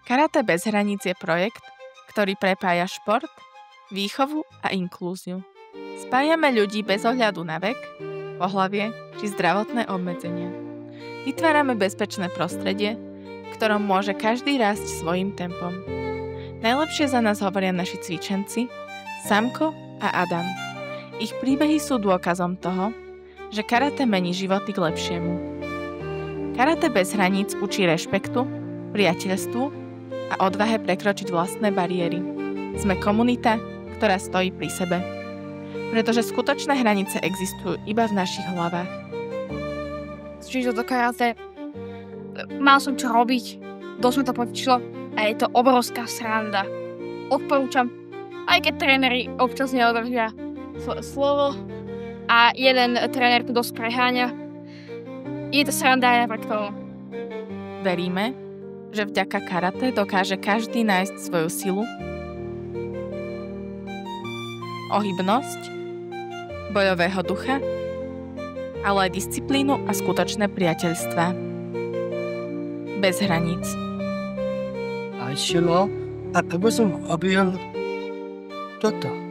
Karate bez hraníc je projekt, ktorý prepája šport, výchovu a inklúziu. Spájame ľudí bez ohľadu na vek, pohlavie či zdravotné obmedzenia. Vytvárame bezpečné prostredie, v ktorom môže každý rásť svojím tempom. Najlepšie za nás hovoria naši cvičenci, Samko a Adam. Ich príbehy sú dôkazom toho, že karate mení životy k lepšiemu. Karate bez hraníc učí rešpektu, priateľstvu a odvahe prekročiť vlastné bariéry. Sme komunita, ktorá stojí pri sebe. Pretože skutočné hranice existujú iba v našich hlavách. Čiže do karate mal som čo robiť, dosť mi to potešilo a je to obrovská sranda. Odporúčam, aj keď tréneri občas neodržia slovo a jeden tréner tu dosť preháňa. Je to sranda aj napriek tomu. Veríme, že vďaka karate dokáže každý nájsť svoju silu, ohybnosť, bojového ducha, ale aj disciplínu a skutočné priateľstvá. Bez hraníc. A ešte aby som objel toto.